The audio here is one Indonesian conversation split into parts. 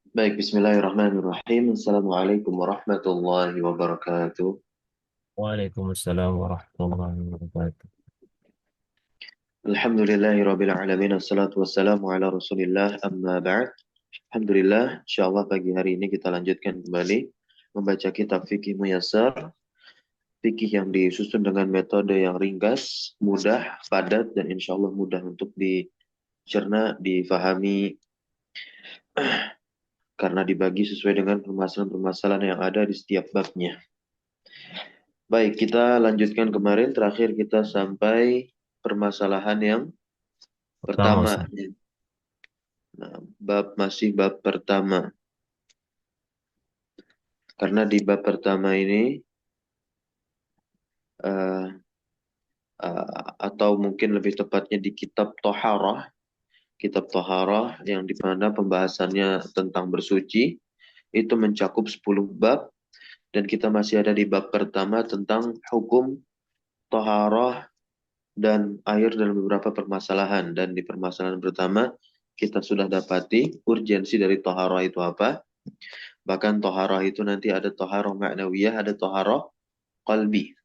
Baik, bismillahirrahmanirrahim. Assalamualaikum warahmatullahi wabarakatuh. Waalaikumsalam warahmatullahi wabarakatuh. Alhamdulillahirabbil alamin. Assalatu wassalamu ala Rasulillah amma ba'd. Alhamdulillah, insyaallah pagi hari ini kita lanjutkan kembali membaca kitab fikih muyassar, fikih yang disusun dengan metode yang ringkas, mudah, padat dan insyaallah mudah untuk dicerna, difahami karena dibagi sesuai dengan permasalahan-permasalahan yang ada di setiap babnya. Baik, kita lanjutkan kemarin. Terakhir kita sampai permasalahan yang Pertama, pertama. Ustaz. Nah, masih bab pertama. Karena di bab pertama ini, eh, atau mungkin lebih tepatnya di kitab Toharah yang di mana pembahasannya tentang bersuci, itu mencakup 10 bab, dan kita masih ada di bab pertama tentang hukum Toharah dan air dalam beberapa permasalahan. Dan di permasalahan pertama, kita sudah dapati urgensi dari toharoh itu apa. Bahkan toharoh itu nanti ada toharoh ma'nawiyah, ada toharoh qalbi.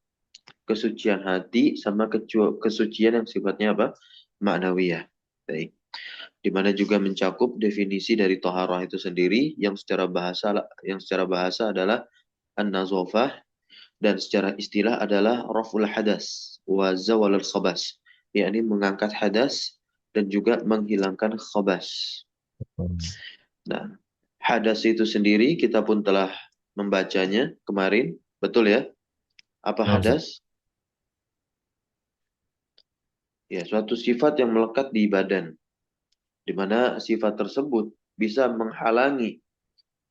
Kesucian hati sama kesucian yang sifatnya apa? Ma'nawiyah. Baik. Di mana juga mencakup definisi dari toharoh itu sendiri yang secara bahasa adalah an-nazofah, dan secara istilah adalah raful hadas wa zawalul khabas, yakni mengangkat hadas dan juga menghilangkan khabas. Nah, hadas itu sendiri kita pun telah membacanya kemarin, betul ya? Apa Nah, Ustaz. hadas? Ya, suatu sifat yang melekat di badan, di mana sifat tersebut bisa menghalangi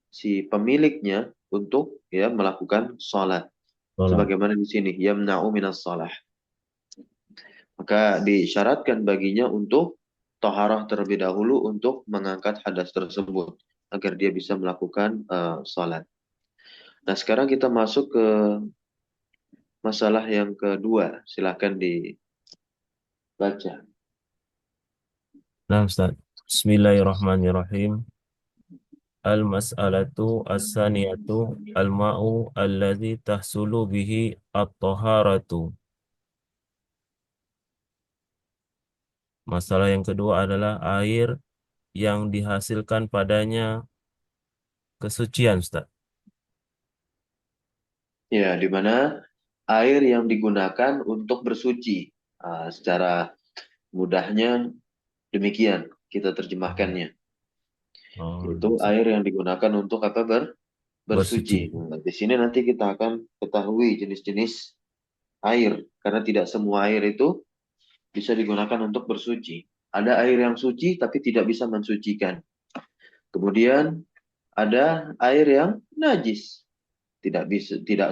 si pemiliknya untuk ya melakukan sholat. Sholat. Sebagaimana di sini, yamna'u minas sholat. Maka disyaratkan baginya untuk toharah terlebih dahulu untuk mengangkat hadas tersebut agar dia bisa melakukan salat. Nah, sekarang kita masuk ke masalah yang kedua. Silakan dibaca. Nah, Ustaz. Bismillahirrahmanirrahim. Al-mas'alatu as-saniyatu al-ma'u alladhi tahsulu bihi at-taharatu. Masalah yang kedua adalah air yang dihasilkan padanya kesucian, Ustaz. Ya, di mana air yang digunakan untuk bersuci. Secara mudahnya demikian kita terjemahkannya. Oh, Yaitu air yang digunakan untuk apa bersuci. bersuci. Nah, di sini nanti kita akan ketahui jenis-jenis air, karena tidak semua air itu bisa digunakan untuk bersuci. Ada air yang suci tapi tidak bisa mensucikan. Kemudian ada air yang najis, tidak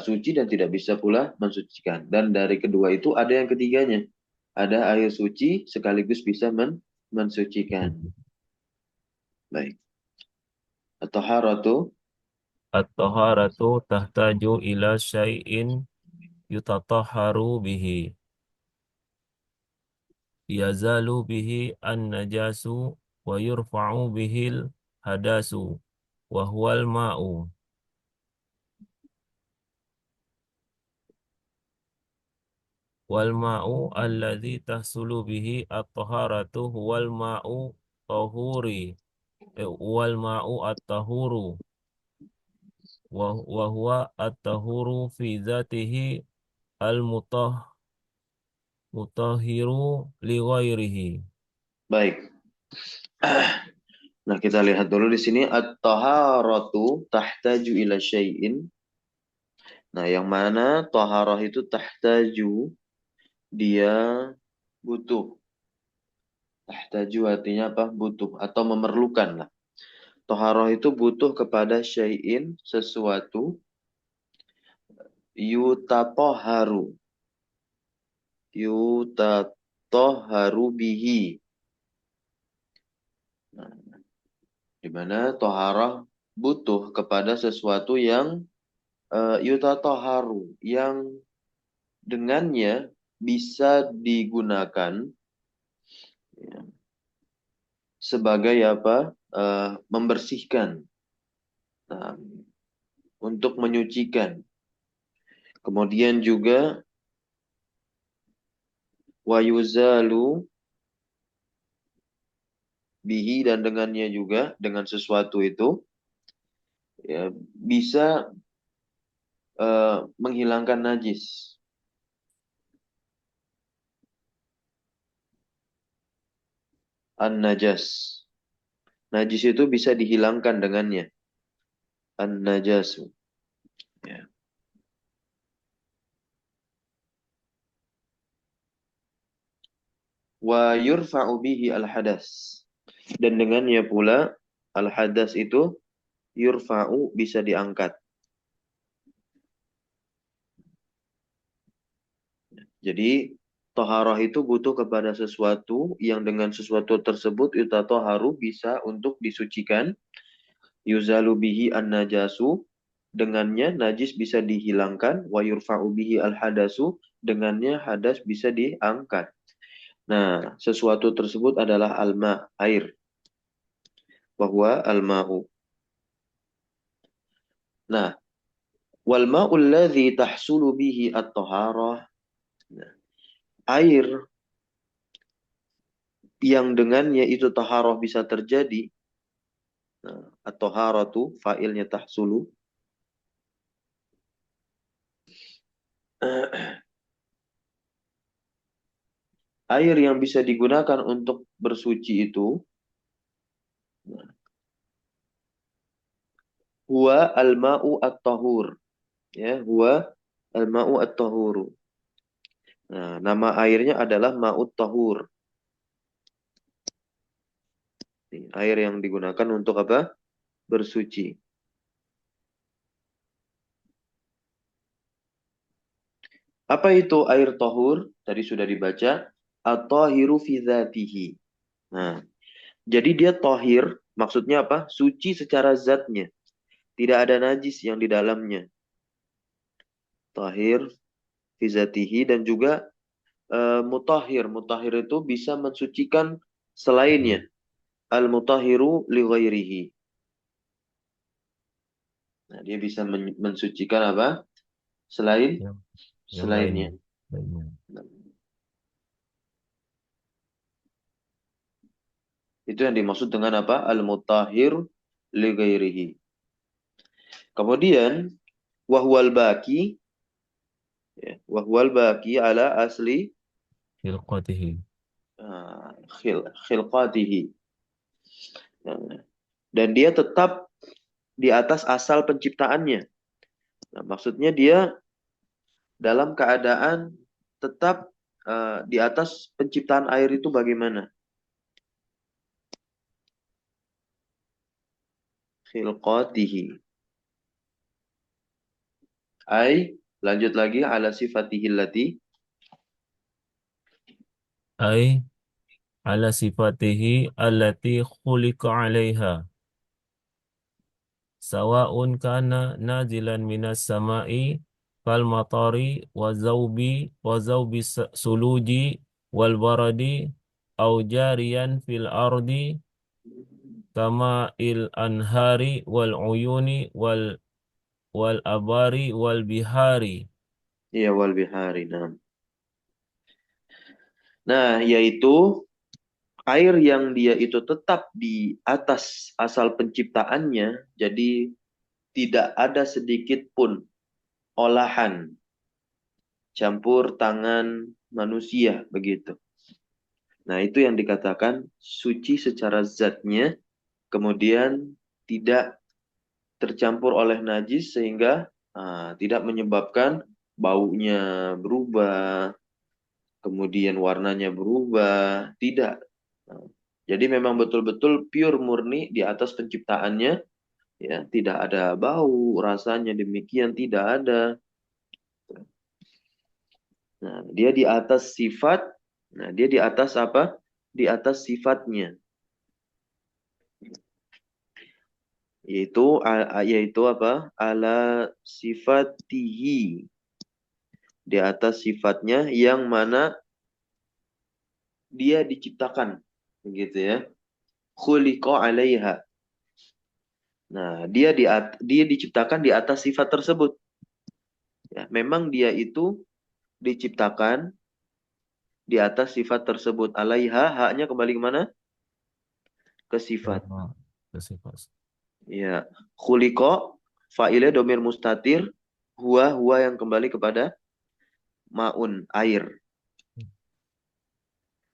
suci dan tidak bisa pula mensucikan. Dan dari kedua itu ada yang ketiganya. Ada air suci sekaligus bisa mensucikan. Baik. At-taharatu. At-taharatu tahtaju ila syai'in yutatahharu bihi. Yazalu bihi an-najasu wa yurfa'u bihil hadasu wa huwal ma'u wal ma'u alladhi tahsulu bihi at-taharatu huwal ma'u tahuri wal ma'u at-tahuru wa huwa at-tahuru fi dzatihi al-mutah mutahhiru li ghairihi. Baik. Nah, kita lihat dulu di sini at-taharatu tahtaju ila syai'in. Nah, yang mana taharah itu tahtaju, dia butuh. Tahtaju artinya apa? Butuh atau memerlukan lah. Taharah itu butuh kepada syai'in, sesuatu, yutatoharu. Yutatoharu bihi. Nah, di mana toharah butuh kepada sesuatu yang yutatoharu, yang dengannya bisa digunakan ya, sebagai apa? Membersihkan. Nah, untuk menyucikan. Kemudian juga wa yuzalu bihi, dan dengannya juga, dengan sesuatu itu ya, bisa menghilangkan najis. An-najas. Najis itu bisa dihilangkan dengannya. An-najasu. Ya. Wa yurfa'u bihi al-hadas. Dan dengannya pula al-hadas itu yurfa'u, bisa diangkat. Jadi toharoh itu butuh kepada sesuatu yang dengan sesuatu tersebut toharu bisa untuk disucikan. Yuzalu bihi an-najasu, dengannya najis bisa dihilangkan. Wa yurfa'u bihi al-hadasu, dengannya hadas bisa diangkat. Nah, sesuatu tersebut adalah alma, air. Bahwa al-ma'u. Nah, wal ma'ul ladzi tahsulu bihi at-taharah. Nah, air yang dengannya itu taharah bisa terjadi. Nah, at-taharatu fa'ilnya tahsulu. Air yang bisa digunakan untuk bersuci itu huwa al-ma'u at-tahur. Ya, huwa al-ma'u at-tahuru. Nah, nama airnya adalah ma'ut tahur. Air yang digunakan untuk apa? Bersuci. Apa itu air tahur? Tadi sudah dibaca. At-tahiru fi dzatihi. Nah, jadi dia tahir, maksudnya apa? Suci secara zatnya. Tidak ada najis yang di dalamnya. Tahir fi dzatihi, dan juga mutahhir. Mutahhir itu bisa mensucikan selainnya. Al-mutahhiru li ghairihi. Nah, dia bisa mensucikan apa? Selain Yang, yang selainnya. lainnya. Lainnya. Itu yang dimaksud dengan apa? Al-mutahhir li ghairihi. Kemudian wahwal baki, ya, wahwal baki ala asli Khilqatihi. khilqatihi. Nah, dan dia tetap di atas asal penciptaannya. Nah, maksudnya dia dalam keadaan tetap di atas penciptaan air itu bagaimana? Khilqatihi. Ai, lanjut lagi, ala sifatihi allati. Ay ala sifatihi allati khuliqa alaiha. Sawa'un kana nazilan minas sama'i kal matari wa zawbi suluji wal baradi au jariyan fil ardi kama il anhari wal uyuni wal abari wal bihari. Ya, wal bihari. Nah, yaitu air yang dia itu tetap di atas asal penciptaannya, jadi tidak ada sedikit pun olahan campur tangan manusia, begitu. Nah, itu yang dikatakan suci secara zatnya, kemudian tidak tercampur oleh najis sehingga tidak menyebabkan baunya berubah, kemudian warnanya berubah, tidak. Nah, jadi memang betul-betul pure murni di atas penciptaannya, ya, tidak ada bau, rasanya demikian tidak ada. Nah, dia di atas sifat, nah dia di atas apa? Di atas sifatnya, yaitu apa? Ala sifatihi, di atas sifatnya yang mana dia diciptakan, begitu ya. Khuliqa 'alaiha. Nah, dia diciptakan di atas sifat tersebut. Ya, memang dia itu diciptakan di atas sifat tersebut. Alaiha, haknya kembali ke mana? Ke sifat. Oh, bersifat. Ya, khuliqa, fa'ilnya domir mustatir, huwa yang kembali kepada maun, air.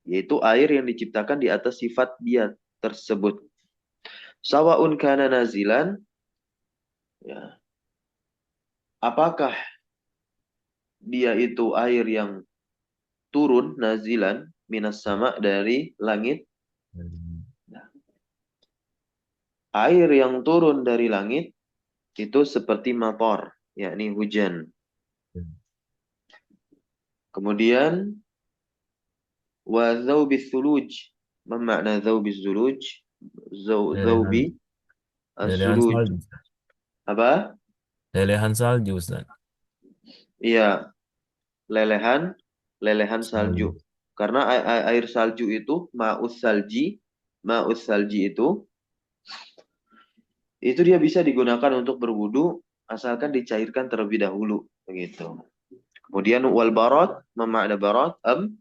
Yaitu air yang diciptakan di atas sifat dia tersebut. Sawa'un kana nazilan, ya, apakah dia itu air yang turun, nazilan, minas sama dari langit. Hmm. Nah, air yang turun dari langit itu seperti mator, yakni hujan. Kemudian wa dzaubi thuluj. Ma makna dzaubi thuluj? Dzaubi Lelehan, lelehan as-suluj. salju. Apa? Lelehan salju, Ustaz. Iya, lelehan lelehan salju. Salju. Karena air salju itu ma'us salji itu dia bisa digunakan untuk berwudu asalkan dicairkan terlebih dahulu, begitu. Kemudian wal barat, memakna barat Embun.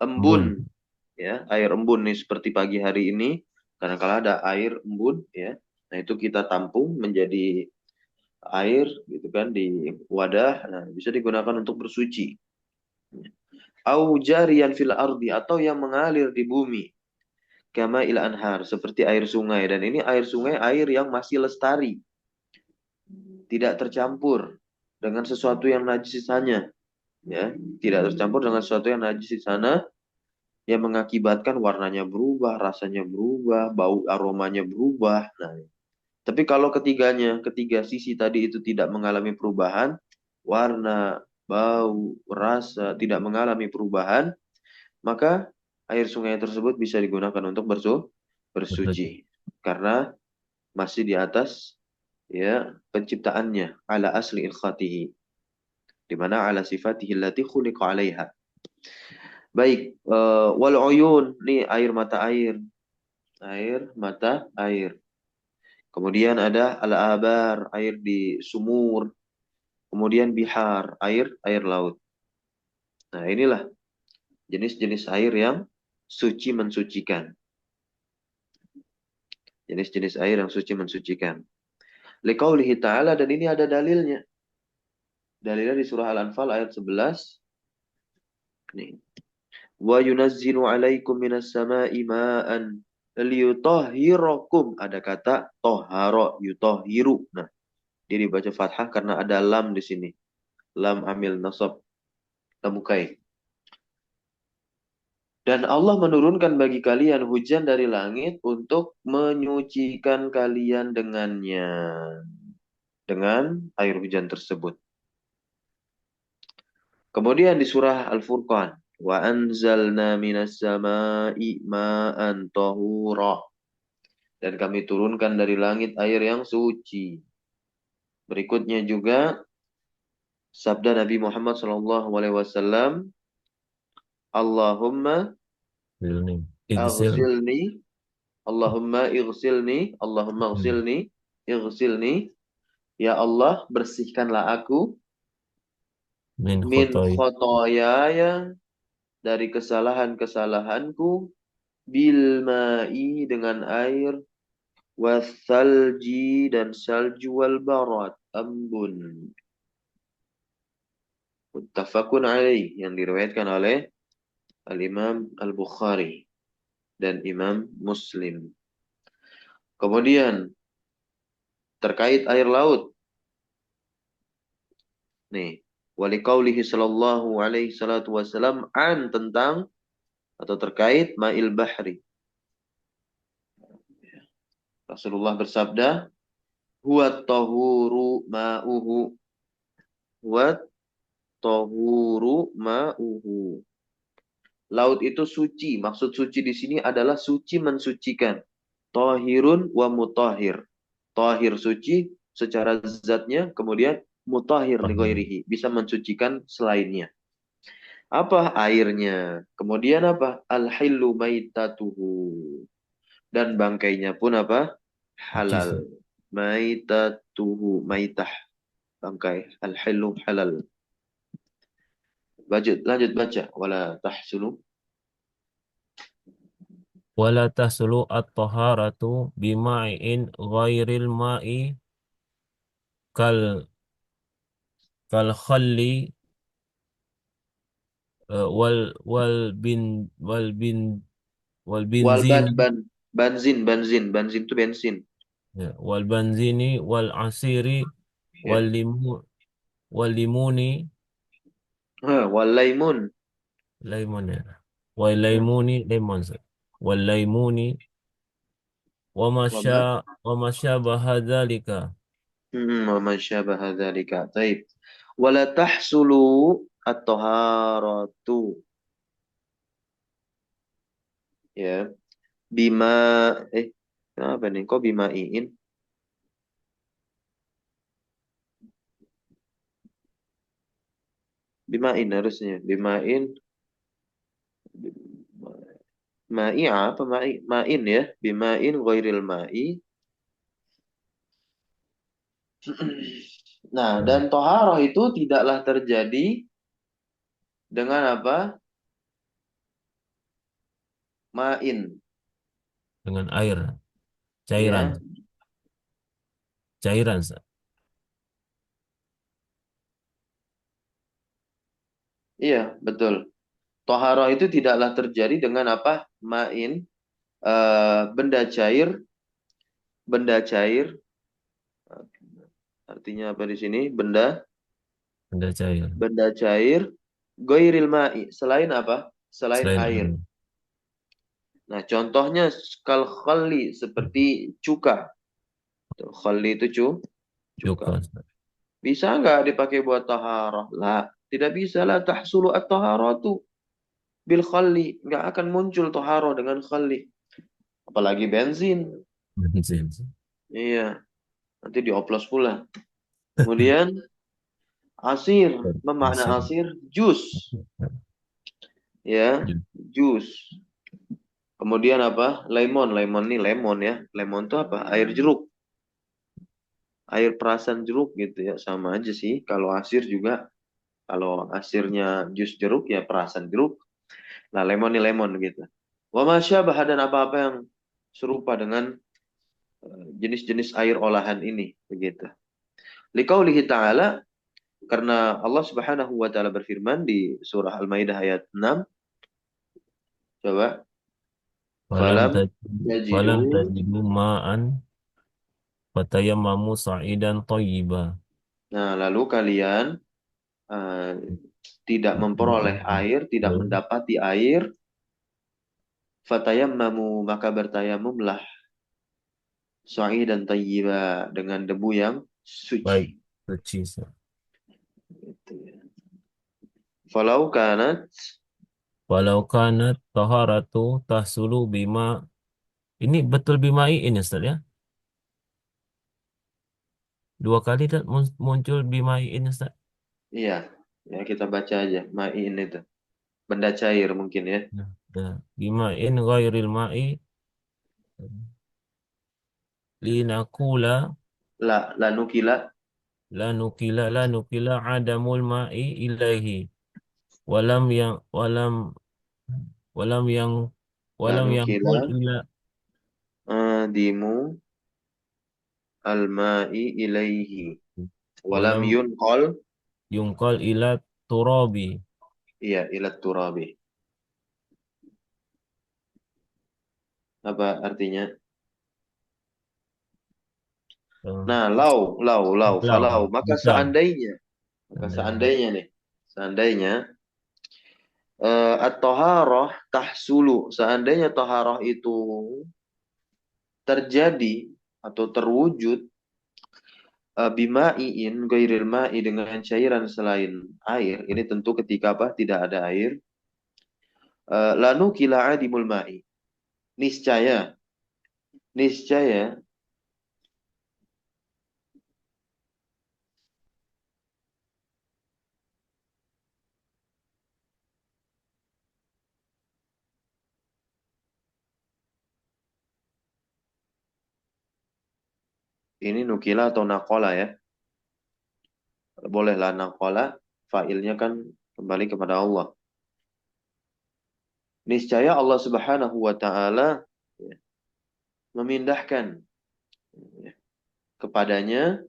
embun, ya, air embun nih seperti pagi hari ini karena kalau ada air embun, ya. Nah, itu kita tampung menjadi air gitu kan di wadah, nah bisa digunakan untuk bersuci. Au jariyan fil ardi, atau yang mengalir di bumi. Kama il anhar, seperti air sungai, dan ini air sungai air yang masih lestari, tidak tercampur dengan sesuatu yang najis di sana, ya, tidak tercampur dengan sesuatu yang najis di sana yang mengakibatkan warnanya berubah, rasanya berubah, bau aromanya berubah. Nah, tapi kalau ketiga sisi tadi itu tidak mengalami perubahan, warna, bau, rasa tidak mengalami perubahan, maka air sungai tersebut bisa digunakan untuk Bersuci. bersuci karena masih di atas, ya, penciptaannya ala asli ilkhatihi, di mana ala sifatihi allati khuliqa 'alaiha. Baik, wal uyun, nih air mata air, air mata air. Kemudian ada al-abar, air di sumur. Kemudian bihar, air laut. Nah, inilah jenis-jenis air yang suci mensucikan. Jenis-jenis air yang suci mensucikan. Liqaulihi ta'ala, dan ini ada dalilnya. Dalilnya di surah Al-Anfal ayat 11. Nih. Wa yunazzilu 'alaikum minas sama'i ma'an liyutahhirakum. Ada kata toharo, yutahhiru. Nah, dia dibaca fathah karena ada lam di sini. Lam amil nasab, tamukai. Dan Allah menurunkan bagi kalian hujan dari langit untuk menyucikan kalian dengannya. Dengan air hujan tersebut. Kemudian di surah Al-Furqan. Wa anzalna minas sama'i ma'an tahura. Dan kami turunkan dari langit air yang suci. Berikutnya juga sabda Nabi Muhammad SAW. Allahumma Silni. Igsil. aghsilni. Allahumma Hmm. aghsilni. Ighsilni. Ya Allah, bersihkanlah aku Min min khotoi. khotoyaya, dari kesalahan-kesalahanku, bil ma'i, dengan air, wasalji, dan salju, wal barat, embun. Muttafaqun alaih, yang diriwayatkan oleh Al-Imam Al-Bukhari dan Imam Muslim. Kemudian terkait air laut, nih, waliqaulihi sallallahu alaihi salatu wasalam an, tentang atau terkait ma'il bahri. Rasulullah bersabda, huwa tahuru ma'uhu, huwa tahuru ma'uhu. Laut itu suci. Maksud suci di sini adalah suci mensucikan. Tahirun wa mutahhir. Tahir suci secara zatnya, kemudian mutahhir li Paham. ghairihi, bisa mensucikan selainnya. Apa airnya? Kemudian apa? Al-hillu maitatuhu. Dan bangkainya pun apa? Suci, Halal. Ustaz. maitatuhu, maitah, bangkai, al-hilu halal. Lanjut baca. Wala tahsulu. Wala tahsulu at-taharatu bima'in ghairil ma'i kal kal khalli wal wal bin wal bin wal Walban, benzini banzin itu bensin. ya, wal benzini wal asiri wal Ya. limu wal limuni Walaimun. lemon ya wal Ya. lemuni lemon wal lemuni Wama. wa masya bahadzalika Wa ma syabaha dzalika. Taib. Wala tahsulu at-taharatu. Ya. Bima eh kenapa nih? Kok bima iin? Bimain harusnya. Bimain. Ma'i apa ma'i? Ma'in ya. Bimain ghairil ma'i. Nah, dan toharoh itu tidaklah terjadi dengan apa? Ma'in. dengan air cairan Ya. cairan Iya, betul. Toharoh itu tidaklah terjadi dengan apa? Ma'in. Benda cair. Benda cair. Artinya apa di sini? benda cair Benda cair. Ghairil ma'i. Selain apa? Selain selain air. air Nah, contohnya kal khalli seperti cuka. Tuh, khalli itu cuka. juga Bisa nggak dipakai buat taharah? Lah, tidak bisa lah tahsulu at-taharatu bil khalli. Nggak akan muncul taharah dengan khalli. Apalagi bensin. benzin Iya, nanti dioplos pula. Kemudian asir, memakna asir asir, jus, ya, jus. Kemudian apa? Lemon, lemon nih lemon ya. Lemon itu apa? Air jeruk, air perasan jeruk gitu ya. Sama aja sih. Kalau asir juga, kalau asirnya jus jeruk ya perasan jeruk. Nah, lemon nih lemon gitu. Wa masyabah dan apa-apa yang serupa dengan jenis-jenis air olahan ini begitu. Liqaulihi ta'ala karena Allah Subhanahu wa taala berfirman di surah Al-Maidah ayat 6, coba Falam falam tajidu yajidu. falam tajidu ma'an fatayammamu sa'idan thayyiba. Nah, lalu kalian eh, tidak memperoleh air, tidak mendapati air, fatayammamu maka bertayamumlah dan tayyiba dengan debu yang Baik, suci. suci. Gitu ya. Falau kanat. Walau kanat taharatu tahsulu bima. Ini betul bimai ini Ustaz ya. Dua kali tak muncul bimai ini Ustaz. Iya, ya kita baca aja. Ma'in itu. Benda cair mungkin ya. Nah, bima'in ghairil ma'i linakula La nukila. la nukila adamul ma'i ilaihi walam yang walam yang La walam yang nukila. kul ila Dimu al-ma'i ilaihi. Walam walam yunqal. yungkal ila turabi. Iya, ila turabi. Apa artinya? Eh, Nah, lau. Falau. Lau, Maka misal, seandainya. Maka seandainya. seandainya nih. Seandainya. At-taharah tahsulu. Seandainya taharah itu terjadi atau terwujud bima'iin ghairil ma'i dengan cairan selain air. Ini tentu ketika apa? Tidak ada air. Lanu kila adimul ma'i. Niscaya. Niscaya. Ini nukila atau nakola ya. Bolehlah nakola, failnya kan kembali kepada Allah. Niscaya Allah Subhanahu wa taala ya, memindahkan ya, kepadanya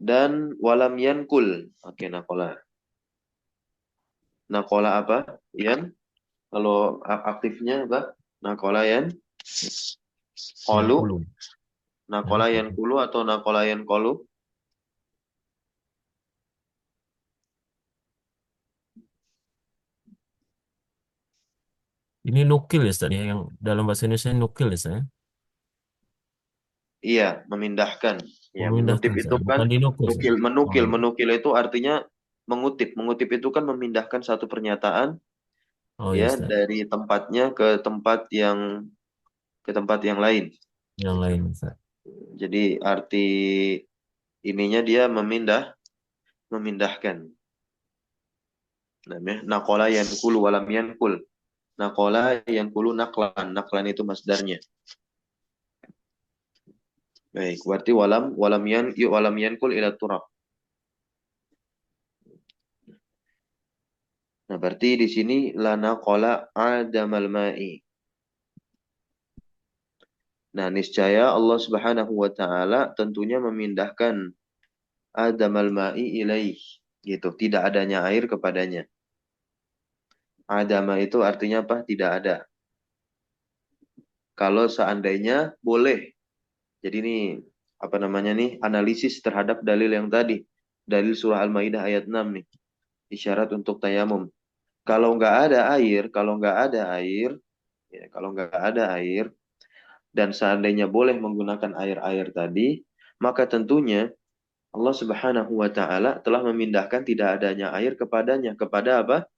dan walam yankul. Oke, nakola. Nakola apa? Yan. Kalau aktifnya apa? Nakola yan. Yang Kolu. kulu. Yang Nakola yan kulu. kulu atau nakola yan kolu. Ini nukil ya Ustaz ya, yang dalam bahasa Indonesia nukil ya Ustaz ya? Iya, memindahkan. Ya, mengutip Memindahkan itu Ustaz, kan bukan dinukil Ustaz. nukil, menukil, Oh, menukil itu artinya mengutip. Mengutip itu kan memindahkan satu pernyataan oh ya ya Ustaz, dari tempatnya ke tempat yang lain. yang lain Ustaz. Jadi arti ininya dia memindahkan. Namanya nakola yankulu walam yankul. Nakola yankulu naklan. Naklan itu masdarnya. Baik, berarti walam yankul ila turab. Nah, berarti di sini lana kola adamal ma'i. Nah, niscaya Allah Subhanahu wa taala tentunya memindahkan adamal ma'i ilaih. Gitu, tidak adanya air kepadanya. Adama itu artinya apa? Tidak ada. Kalau seandainya boleh. Jadi ini apa namanya nih? Analisis terhadap dalil yang tadi. Dalil surah Al-Maidah ayat 6 nih. Isyarat untuk tayamum. Kalau nggak ada air, ya, kalau nggak ada air, dan seandainya boleh menggunakan air-air tadi, maka tentunya Allah Subhanahu wa taala telah memindahkan tidak adanya air kepadanya, kepada apa?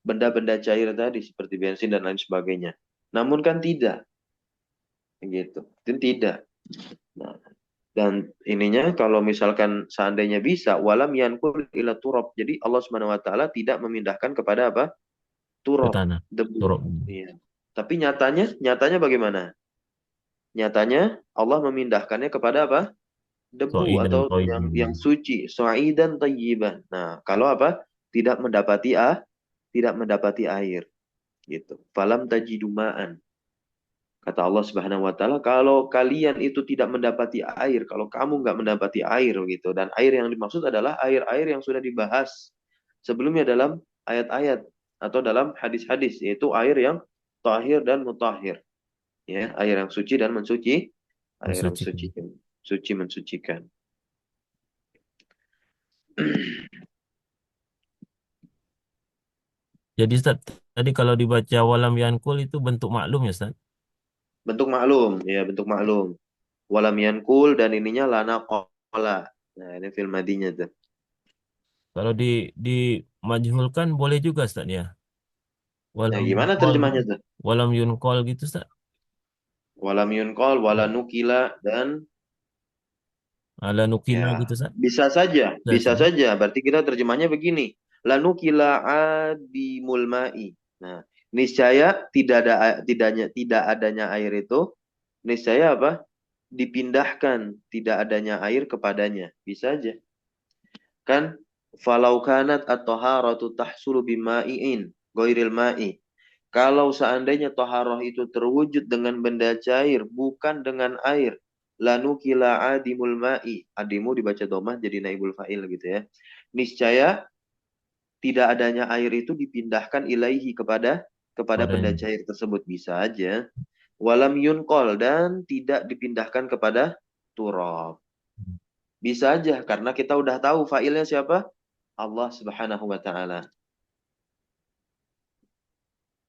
Benda-benda cair tadi seperti bensin dan lain sebagainya. Namun kan tidak, gitu. Itu tidak. Nah, dan ininya kalau misalkan seandainya bisa walam yankul ila turab. Jadi Allah Subhanahu wa taala tidak memindahkan kepada apa? Ke Turab, tanah. debu. Turuk. Iya. Tapi nyatanya bagaimana? Nyatanya Allah memindahkannya kepada apa? Debu So'idan atau yang toyib. suci, su'idan thayyiban. Nah, kalau apa? Tidak mendapati tidak mendapati air gitu. Falam tajidu ma'an. Kata Allah Subhanahu wa taala, kalau kalian itu tidak mendapati air, kalau kamu nggak mendapati air gitu, dan air yang dimaksud adalah air-air yang sudah dibahas sebelumnya dalam ayat-ayat atau dalam hadis-hadis, yaitu air yang tahir dan mutahhir, ya, air yang suci dan air yang Mensucikan. suci, suci mensucikan. Jadi Ustaz, tadi kalau dibaca walam yankul itu bentuk maklum ya Ustaz? Bentuk maklum, ya bentuk maklum. Walam yankul dan ininya lana kola. Nah, ini film madinya tuh. Kalau di majhulkan boleh juga Ustaz ya. Nah, Walam gimana yunkol, terjemahnya tuh? walam yunkol gitu Ustaz. Walam yunkol, wala nukila, dan Ala nukila ya gitu Ustaz. bisa Ustaz. saja. Berarti kita terjemahnya begini. Lanukila adimul ma'i. Nah, niscaya tidak adanya air itu, niscaya apa? Dipindahkan tidak adanya air kepadanya. Bisa aja. Kan falau kanat at-taharatu tahsulu bima'iin ghairil ma'i. Kalau seandainya taharah itu terwujud dengan benda cair bukan dengan air, lanukila adimul ma'i. Adimu dibaca domah jadi naibul fa'il gitu ya. Niscaya tidak adanya air itu dipindahkan ilaihi kepada benda Padanya. cair tersebut, bisa aja. Walam yunkol dan tidak dipindahkan kepada turab. Bisa aja karena kita udah tahu fa'ilnya siapa? Allah Subhanahu wa taala.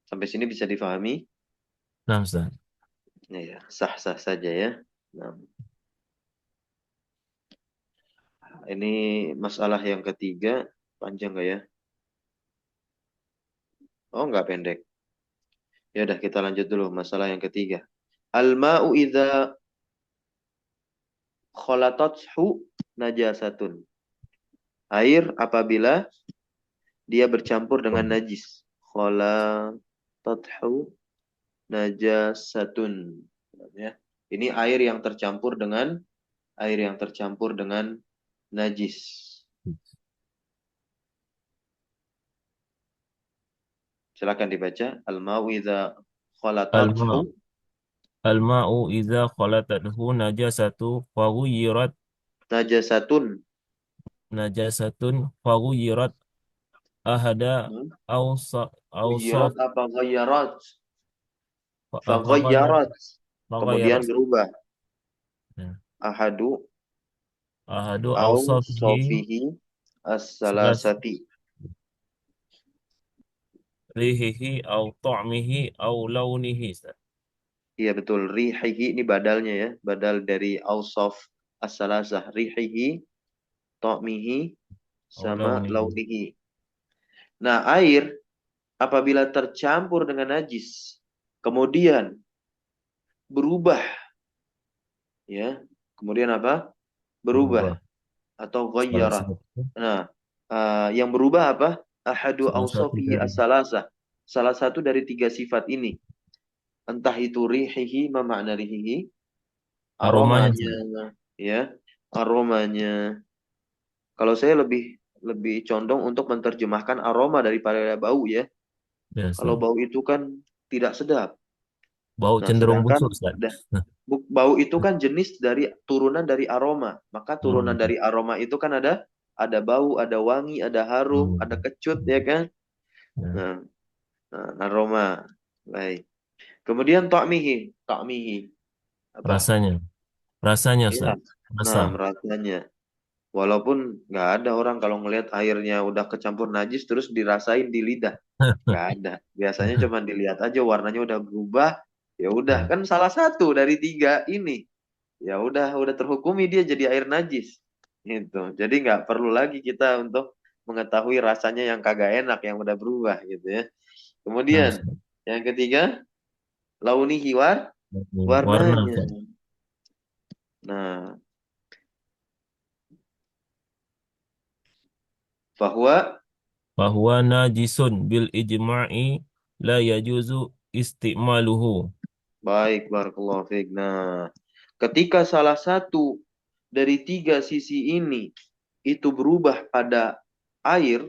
Sampai sini bisa difahami? Nah Ustaz. Ya, sah-sah saja ya. Nah, ini masalah yang ketiga, panjang nggak ya? Oh, nggak pendek. Ya udah kita lanjut dulu masalah yang ketiga. Al-ma'u idza khalatathu najasatun. Air apabila dia bercampur dengan najis. Khalatathu najasatun. Ya. Ini air yang tercampur dengan air yang tercampur dengan najis. Silakan dibaca. Al-ma'u idza khalatathu Al-ma' al-ma'u idza khalatathu najasatu faghuyyirat najasatun. najasatun faghuyyirat ahada Hmm? awsa awsaf Ghayyarat apa ghayyarat? faghayyarat Faghayyarat. Kemudian faghayyarat berubah. ya. Ahadu Ahadu au awsafihi sofihi salas as-salasati. rihihi au ta'mihi au launihi Ustaz. Iya betul. Rihihi ini badalnya ya. Badal dari ausof as-salasah. Rihihi, ta'mihi, Au sama launihi. launihi. Nah, air apabila tercampur dengan najis, kemudian berubah, ya. Kemudian apa? Berubah Berubah atau salah ghayyara. satu Nah, yang berubah apa? Ahadu salah satu awsafihi dari as-salasah. Salah satu dari tiga sifat ini. Entah itu rihihi, ma makna rihihi, aromanya aromanya, Ustaz. ya, aromanya. Kalau saya lebih lebih condong untuk menerjemahkan aroma daripada bau ya. Ya, Kalau Ustaz. bau itu kan tidak sedap. Bau Nah, cenderung sedangkan busuk Ustaz. bau itu kan jenis dari turunan dari aroma. Maka turunan Hmm. dari aroma itu kan ada bau, ada wangi, ada harum, Hmm. ada kecut ya kan? Ya. Nah, nah, aroma. Baik. Kemudian ta'mihi, ta'mihi apa? Rasanya, rasanya Iya. Ustaz. Nah, Rasa. rasanya. Walaupun nggak ada orang kalau ngelihat airnya udah kecampur najis terus dirasain di lidah. Nggak ada. Biasanya cuma dilihat aja warnanya udah berubah. Ya udah Ya. kan salah satu dari tiga ini. Ya udah terhukumi dia jadi air najis. Gitu. Jadi nggak perlu lagi kita untuk mengetahui rasanya yang kagak enak yang udah berubah gitu ya. Nah, Kemudian Ustaz. yang ketiga, launihi Warna warnanya. Ustaz. Nah, bahwa Bahwa najisun bil ijma'i la yajuzu isti'maluhu. baik barakallahu fiik. Nah, ketika salah satu dari tiga sisi ini itu berubah pada air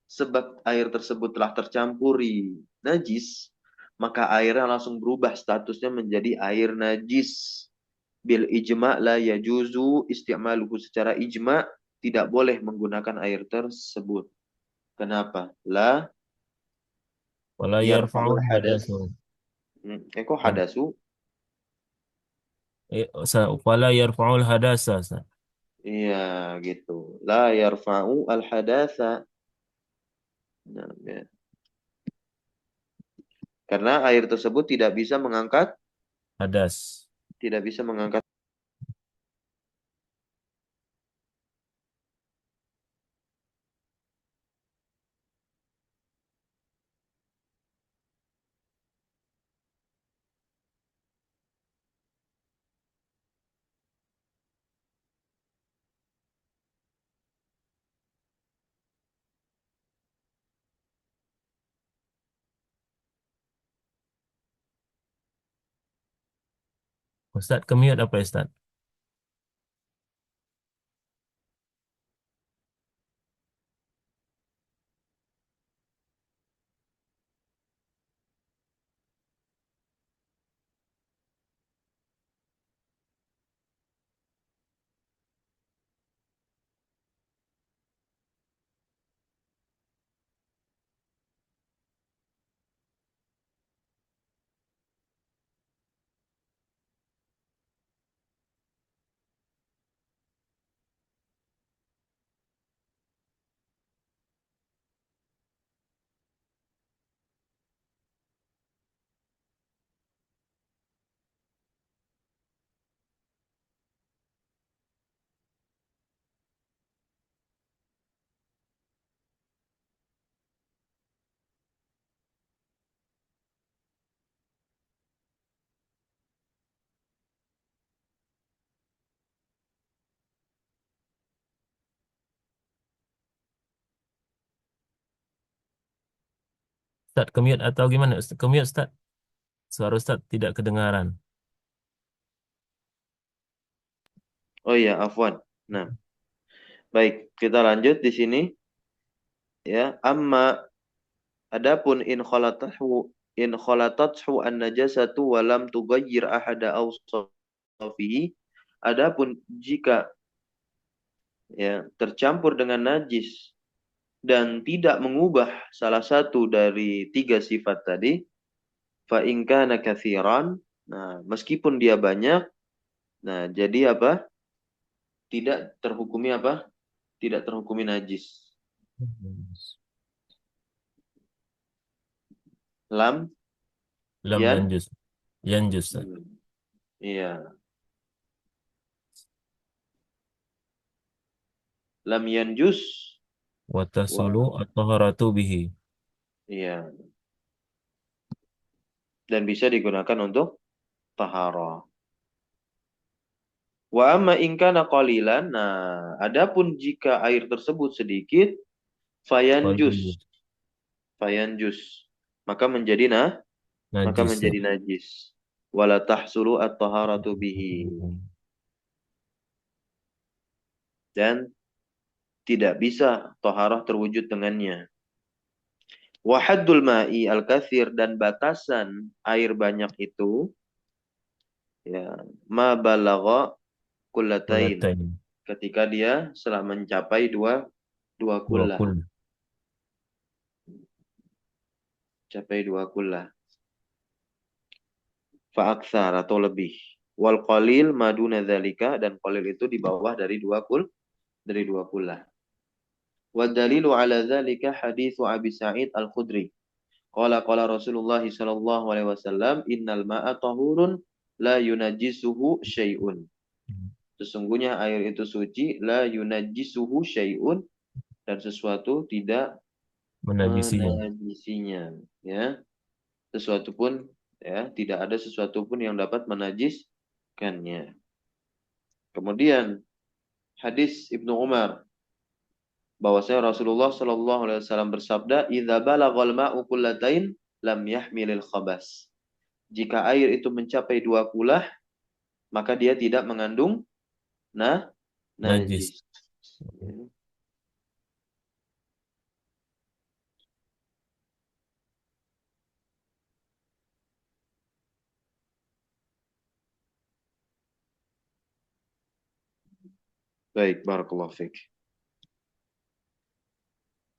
sebab air tersebut telah tercampuri najis, maka airnya langsung berubah statusnya menjadi air najis. Bil ijma' la yajuzu isti'maluhu, secara ijma' tidak boleh menggunakan air tersebut. Kenapa? La Wala yarfa'ul yarfa'ul hadas. hadasu. Kok hadasu? Wala yarfa'ul hadasa Ustaz. Iya, gitu. La yarfa'u al hadatsa. Nah, ya. Karena air tersebut Hadas. tidak bisa mengangkat. Ustaz kemiut apa ya, Ustaz? Ustaz kemiut atau gimana? Ustaz kemiut, Ustaz. Suara Ustaz tidak kedengaran. Oh iya, afwan. Nah, baik, kita lanjut di sini ya. Amma adapun in khalatathu an-najasatu wa lam tughayyir ahada awsafihi. Adapun jika ya tercampur dengan najis dan tidak mengubah salah satu dari tiga sifat tadi, fa in kana katsiran. Nah, meskipun dia banyak, nah jadi apa? Tidak terhukumi apa? Tidak terhukumi najis. Lam Lam yan. yanjus. Yanjus. Iya, lam yanjus. Wa tasulu Wa at-taharatu bihi. iya, dan bisa digunakan untuk taharah. Wa amma in kana qalilan. Nah, adapun jika air tersebut sedikit, fayanjus. Qalil. Fayanjus. Maka Najis. menjadi najis. Wala tahsulu at-taharatu bihi. Dan tidak bisa taharah terwujud dengannya. Wahaddul ma'i al-kathir, dan batasan air banyak itu ya ma balagha kullatain, Qulatain. ketika dia setelah mencapai dua dua Dua kullah, kul. capai dua kullah fa aktsar atau lebih. Wal qalil maduna dzalika, dan qalil itu di bawah dari dua kullah. Wa dalilu ala dzalika haditsu Abi Sa'id Al-Khudri. Qala Rasulullah sallallahu alaihi wasallam, innal ma'a tahurun la yunajjisuhu syai'un. Sesungguhnya air itu suci, la yunajjisuhu syai'un, dan sesuatu tidak Menajisinya. menajisinya, ya. Sesuatu pun ya, tidak ada sesuatu pun yang dapat menajiskannya. Kemudian hadis Ibnu Umar bahwasanya Rasulullah Shallallahu alaihi wasallam bersabda, "Idza balaghal ma'u qullatain lam yahmilil khabas." Jika air itu mencapai dua kulah, maka dia tidak mengandung nah Najis. najis. Ya. Baik, barakallahu fiik.